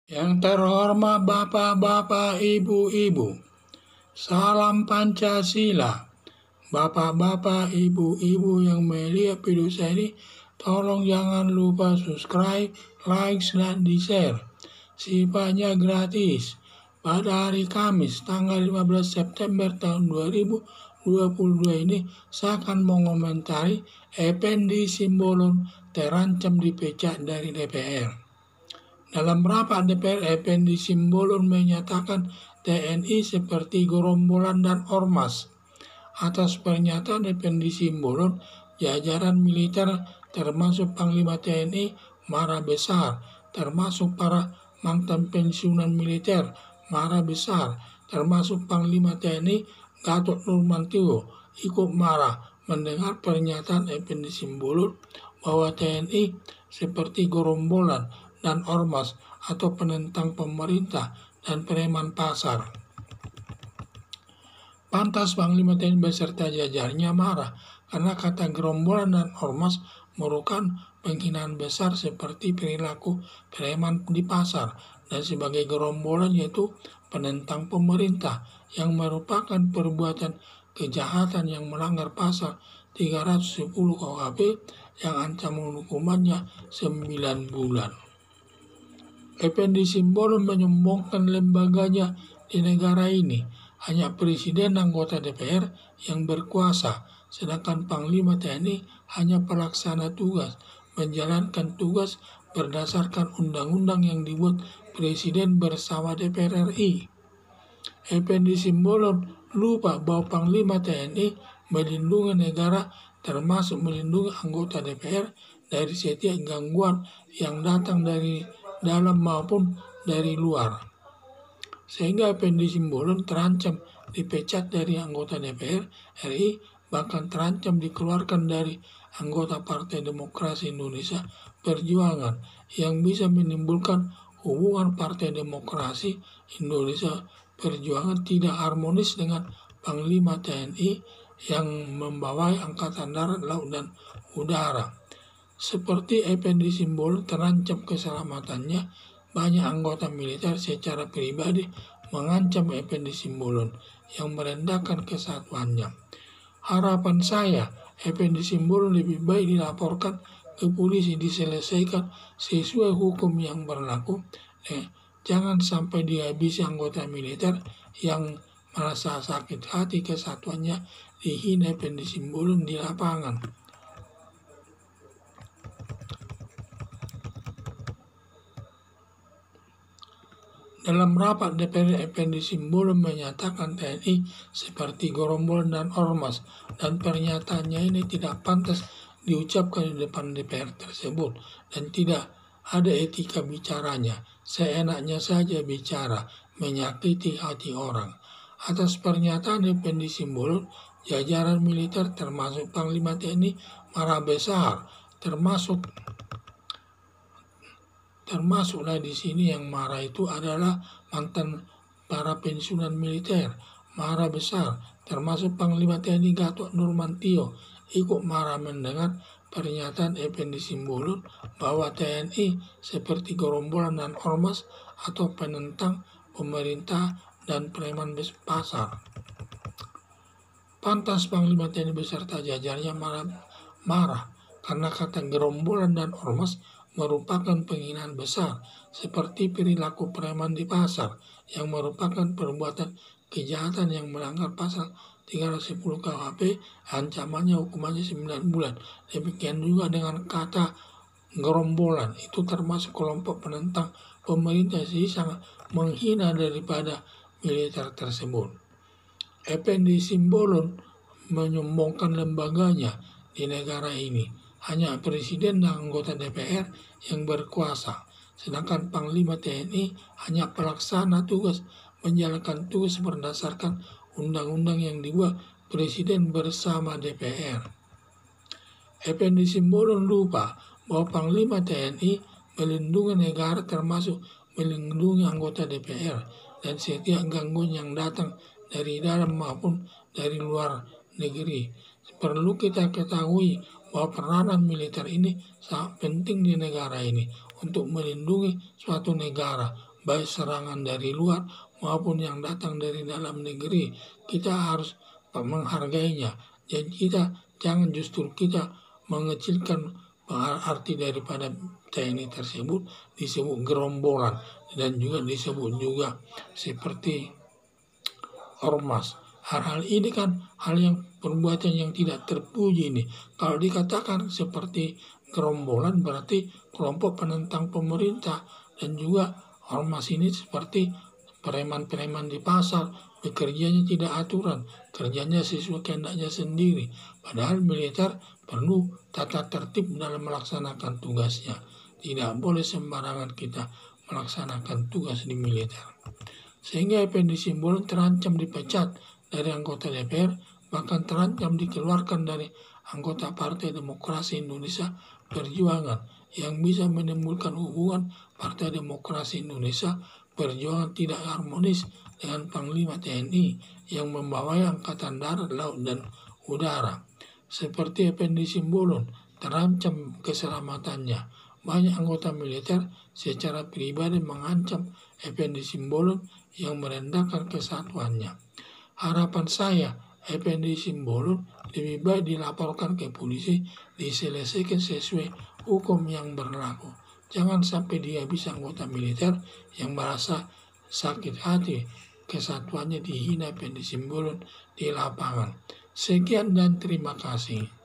Yang terhormat Bapak-Bapak, Ibu-Ibu, salam Pancasila. Bapak-bapak, ibu-ibu yang melihat video saya ini, tolong jangan lupa subscribe, like, dan di-share. Sifatnya gratis. Pada hari Kamis, tanggal 15 September tahun 2022 ini, saya akan mengomentari Effendi Simbolon terancam dipecat dari DPR. Dalam rapat DPR, Effendi Simbolon menyatakan TNI seperti gerombolan dan ormas. Atas pernyataan Effendi Simbolon, jajaran militer termasuk Panglima TNI marah besar, termasuk para mantan pensiunan militer marah besar, termasuk Panglima TNI Gatot Nurmantio ikut marah mendengar pernyataan Effendi Simbolon bahwa TNI seperti gerombolan dan ormas atau penentang pemerintah dan preman pasar. Pantas Panglima TNI beserta jajarnya marah karena kata gerombolan dan ormas merupakan penghinaan besar seperti perilaku preman di pasar, dan sebagai gerombolan yaitu penentang pemerintah yang merupakan perbuatan kejahatan yang melanggar pasal 310 KUHP yang ancaman hukumannya 9 bulan. Effendi Simbolon menyombongkan lembaganya di negara ini. Hanya presiden dan anggota DPR yang berkuasa, sedangkan Panglima TNI hanya pelaksana tugas, menjalankan tugas berdasarkan undang-undang yang dibuat presiden bersama DPR RI. Effendi Simbolon lupa bahwa Panglima TNI melindungi negara, termasuk melindungi anggota DPR dari setiap gangguan yang datang dari dalam maupun dari luar. Sehingga Effendi Simbolon terancam dipecat dari anggota DPR RI, bahkan terancam dikeluarkan dari anggota Partai Demokrasi Indonesia Perjuangan, yang bisa menimbulkan hubungan Partai Demokrasi Indonesia Perjuangan tidak harmonis dengan Panglima TNI yang membawai Angkatan Darat, Laut, dan Udara. Seperti Effendi Simbolon terancam keselamatannya, banyak anggota militer secara pribadi mengancam Effendi Simbolon yang merendahkan kesatuannya. Harapan saya, Effendi Simbolon lebih baik dilaporkan ke polisi, diselesaikan sesuai hukum yang berlaku. Jangan sampai dihabisi anggota militer yang merasa sakit hati kesatuannya dihina Effendi Simbolon di lapangan. Dalam rapat DPR, Effendi Simbolon menyatakan TNI seperti gerombolan dan ormas, dan pernyataannya ini tidak pantas diucapkan di depan DPR tersebut dan tidak ada etika bicaranya. Seenaknya saja bicara, menyakiti hati orang. Atas pernyataan Effendi Simbolon, jajaran militer termasuk Panglima TNI marah besar, termasuklah di sini yang marah itu adalah mantan para pensiunan militer, marah besar, termasuk Panglima TNI Gatot Nurmantio ikut marah mendengar pernyataan Effendi Simbolon bahwa TNI seperti gerombolan dan ormas atau penentang pemerintah dan preman pasar. Pantas Panglima TNI beserta jajarnya marah karena kata gerombolan dan ormas merupakan penghinaan besar seperti perilaku preman di pasar yang merupakan perbuatan kejahatan yang melanggar pasal 310 KUHP, ancamannya hukumannya 9 bulan. Demikian juga dengan kata gerombolan, itu termasuk kelompok penentang pemerintah, jadi sangat menghina daripada militer tersebut. Effendi Simbolon menyombongkan lembaganya di negara ini. Hanya presiden dan anggota DPR yang berkuasa, sedangkan Panglima TNI hanya pelaksana tugas, menjalankan tugas berdasarkan undang-undang yang dibuat presiden bersama DPR. Effendi Simbolon lupa bahwa Panglima TNI melindungi negara, termasuk melindungi anggota DPR dan setiap gangguan yang datang dari dalam maupun dari luar negeri. Perlu kita ketahui bahwa peranan militer ini sangat penting di negara ini untuk melindungi suatu negara, baik serangan dari luar maupun yang datang dari dalam negeri. Kita harus menghargainya. Jadi jangan justru kita mengecilkan arti daripada TNI tersebut, disebut gerombolan dan juga disebut juga seperti ormas. Hal-hal ini kan hal yang perbuatan yang tidak terpuji ini. Kalau dikatakan seperti gerombolan berarti kelompok penentang pemerintah, dan juga ormas ini seperti preman-preman di pasar, bekerjanya tidak aturan, kerjanya sesuai kehendaknya sendiri. Padahal militer perlu tata tertib dalam melaksanakan tugasnya. Tidak boleh sembarangan kita melaksanakan tugas di militer. Sehingga Effendi Simbolon terancam dipecat dari anggota DPR, bahkan terancam dikeluarkan dari anggota Partai Demokrasi Indonesia Perjuangan, yang bisa menimbulkan hubungan Partai Demokrasi Indonesia Perjuangan tidak harmonis dengan Panglima TNI yang membawai Angkatan Darat, Laut, dan Udara. Seperti Effendi Simbolon terancam keselamatannya. Banyak anggota militer secara pribadi mengancam Effendi Simbolon yang merendahkan kesatuannya. Harapan saya, Effendi Simbolon lebih baik dilaporkan ke polisi, diselesaikan sesuai hukum yang berlaku. Jangan sampai dia bisa anggota militer yang merasa sakit hati kesatuannya dihina Effendi Simbolon di lapangan. Sekian dan terima kasih.